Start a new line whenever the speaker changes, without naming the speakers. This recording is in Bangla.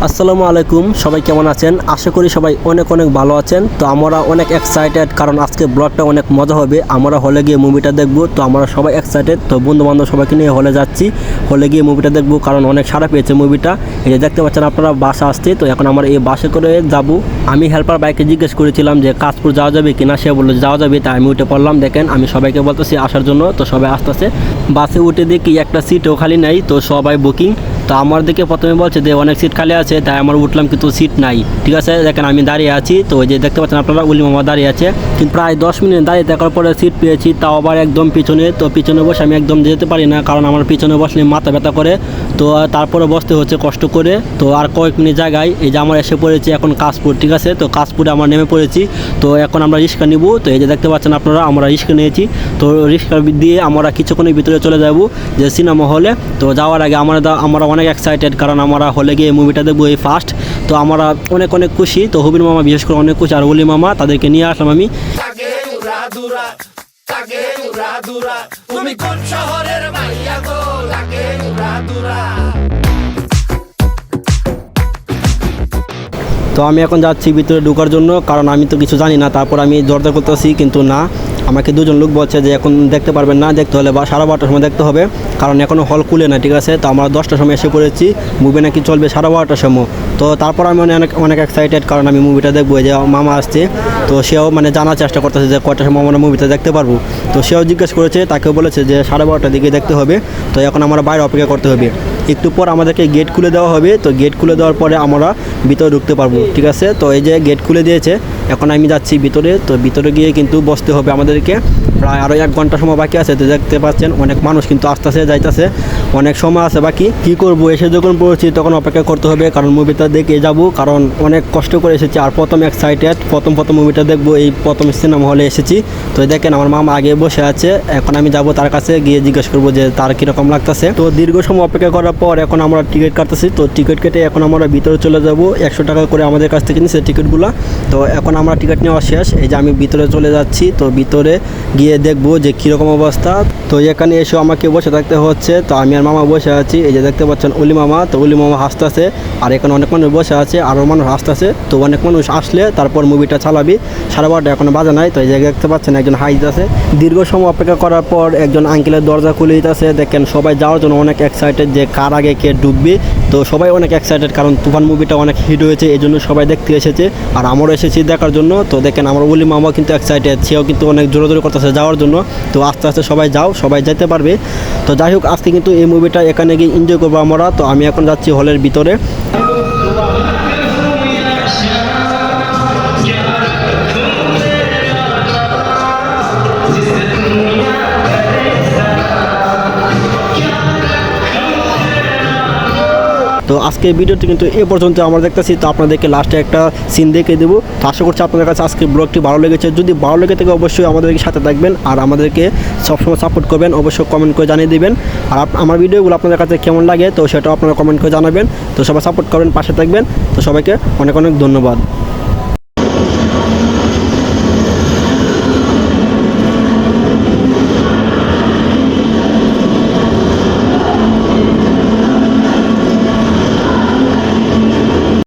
আসসালামু আলাইকুম, সবাই কেমন আছেন? আশা করি সবাই অনেক অনেক ভালো আছেন। তো আমরা অনেক এক্সাইটেড, কারণ আজকে ব্লগটা অনেক মজা হবে। আমরা হলে গিয়ে মুভিটা দেখব। তো আমরা সবাই এক্সাইটেড। তো বন্ধু বান্ধব সবাইকে নিয়ে হলে যাচ্ছি, হলে গিয়ে মুভিটা দেখব, কারণ অনেক সাড়া পেয়েছে মুভিটা। এই যে দেখতে পাচ্ছেন আপনারা, বাসা আসছে। তো এখন আমরা এই বাসে করে যাব। আমি হেল্পার বাইকে জিজ্ঞেস করেছিলাম যে কাশপুর যাওয়া যাবে কিনা, সে বললো যাওয়া যাবে। তাই আমি উঠে পড়লাম। দেখেন আমি সবাইকে বলতেছি আসার জন্য। তো সবাই আসতেছে। বাসে উঠে দেখি একটা সিটও খালি নাই, তো সবাই বুকিং। তো আমার দিকে প্রথমে বলছে যে অনেক সিট খালি আছে, তাই আমার উঠলাম, কিন্তু সিট নাই। ঠিক আছে, দেখেন আমি দাঁড়িয়ে আছি। তো ওই যে দেখতে পাচ্ছেন আপনারা, উলি মামা দাঁড়িয়ে আছে। কিন্তু প্রায় 10 মিনিট দাঁড়িয়ে থাকার পরে সিট পেয়েছি, তাও আবার একদম পিছনে। তো পিছনে বসে আমি একদম যেতে পারি না, কারণ আমার পিছনে বসলে মাথা ব্যথা করে। তো তারপরে বসতে হচ্ছে কষ্ট করে। তো আর কয়েক মিনিট জায়গায় এই যে আমরা এসে পড়েছি এখন কাশপুর। ঠিক আছে, তো কাশপুরে আমরা নেমে পড়েছি। তো এখন আমরা রিক্সা নিব। তো এই যে দেখতে পাচ্ছেন আপনারা, আমরা রিক্সা নিয়েছি। তো রিক্সা দিয়ে আমরা কিছুক্ষণের ভিতরে চলে যাব যে সিনেমা হলে। তো যাওয়ার আগে আমরা অনেক এক্সাইটেড, কারণ আমরা হলে গিয়ে মুভিটা দেখবো এই ফার্স্ট। তো আমরা অনেক অনেক খুশি। তো হুবির মামা বিশেষ করে অনেক খুশি, আর অলি মামা, তাদেরকে নিয়ে আসলাম আমি। তো আমি এখন যাচ্ছি ভিতরে ঢোকার জন্য, কারণ আমি তো কিছু জানি না। তারপর আমি দরজা করতেছি, কিন্তু না, আমাকে দুজন লোক বলছে যে এখন দেখতে পারবেন না, দেখতে হলে বা 12:30টার সময় দেখতে হবে, কারণ এখনও হল খুলে না। ঠিক আছে, তো আমরা 10টার সময় এসে পড়েছি। মুভি নাকি চলবে 12:30টার সময়। তো তারপর আমি অনেক অনেক এক্সাইটেড, কারণ আমি মুভিটা দেখবো। যে মামা আসছে, তো সেও মানে জানার চেষ্টা করতেছে যে কয়টার সময় আমরা মুভিটা দেখতে পারবো। তো সেও জিজ্ঞেস করেছে, তাকেও বলেছে যে 12:30টার দিকে দেখতে হবে। তো এখন আমরা বাইরে অপেক্ষা করতে হবে। একটু পর আমাদেরকে গেট খুলে দেওয়া হবে। তো গেট খুলে দেওয়ার পরে আমরা ভিতরে ঢুকতে পারবো। ঠিক আছে, তো এই যে গেট খুলে দিয়েছে, এখন আমি যাচ্ছি ভিতরে। তো ভিতরে গিয়ে কিন্তু বসতে হবে আমাদেরকে। প্রায় আরও 1 ঘন্টা সময় বাকি আছে। তো দেখতে পাচ্ছেন অনেক মানুষ কিন্তু আসতেছে যাইতেছে, অনেক সময় আছে বাকি। কি করব, এসে যখন পড়েছি তখন অপেক্ষা করতে হবে, কারণ মুভিটা দেখে যাব, কারণ অনেক কষ্ট করে এসেছি। আর প্রথম এক্সাইটেড, প্রথম মুভিটা দেখবো, এই প্রথম সিনেমা হলে এসেছি। তো দেখেন আমার মামা আগে বসে আছে। এখন আমি যাব তার কাছে, গিয়ে জিজ্ঞেস করবো যে তার কীরকম লাগতেছে। তো দীর্ঘ সময় অপেক্ষা করার পর এখন আমরা টিকিট কাটতেছি। তো টিকিট কেটে এখন আমরা ভিতরে চলে যাব। 100 টাকা করে আমাদের কাছ থেকে নিচ্ছে টিকিটগুলো। তো এখন আমরা টিকিট নেওয়া শেষ। এই যে আমি ভিতরে চলে যাচ্ছি। তো ভিতরে গিয়ে দেখবো যে কীরকম অবস্থা। তো এখানে এসে আমাকে বসে থাকতে হচ্ছে। তো আমি আর মামা বসে আছি। এই যে দেখতে পাচ্ছেন অলি মামা। তো অলি মামা হাসতেছে, আর এখানে অনেক মানুষ বসে আছে, আরও মানুষ হাসতেছে। তো অনেক মানুষ আসলে তারপর মুভিটা চালাবি। 12:30 এখনো বাজে নাই। তো এই জায়গায় দেখতে পাচ্ছেন একজন হাসতেছে। দীর্ঘ সময় অপেক্ষা করার পর একজন আঙ্কেলের দরজা খুলে দিতেছে। দেখেন সবাই যাওয়ার জন্য অনেক এক্সাইটেড, যে কার আগে কে ঢুকবে। তো সবাই অনেক এক্সাইটেড, কারণ তুফান মুভিটা অনেক হিট হয়েছে, এই জন্য সবাই দেখতে এসেছে। আর আমরাও এসেছি দেখার জন্য। তো দেখেন আমার অলি মামাও কিন্তু এক্সাইটেড, সেও কিন্তু অনেক জোরে জোরে করতেছে যাওয়ার জন্য। তো আস্তে আস্তে সবাই যাও, সবাই যেতে পারবে। তো যাই হোক, আজকে কিন্তু এই মুভিটা এখানে গিয়ে এনজয় করবো আমরা। তো আমি এখন যাচ্ছি হলের ভিতরে। তো আজকের ভিডিওটি কিন্তু এ পর্যন্ত আমরা দেখতেছি। তো আপনাদেরকে লাস্টে একটা সিন দেখে দেবো। তো আশা করছি আপনাদের কাছে আজকের ব্লগটি ভালো লেগেছে। যদি ভালো লেগে থাকে অবশ্যই আমাদেরকে সাথে থাকবেন, আর আমাদেরকে সবসময় সাপোর্ট করবেন। অবশ্যই কমেন্ট করে জানিয়ে দেবেন। আর আমার ভিডিওগুলো আপনাদের কাছে কেমন লাগে, তো সেটাও আপনারা কমেন্ট করে জানাবেন। তো সবাই সাপোর্ট করবেন, পাশে থাকবেন। তো সবাইকে অনেক অনেক ধন্যবাদ।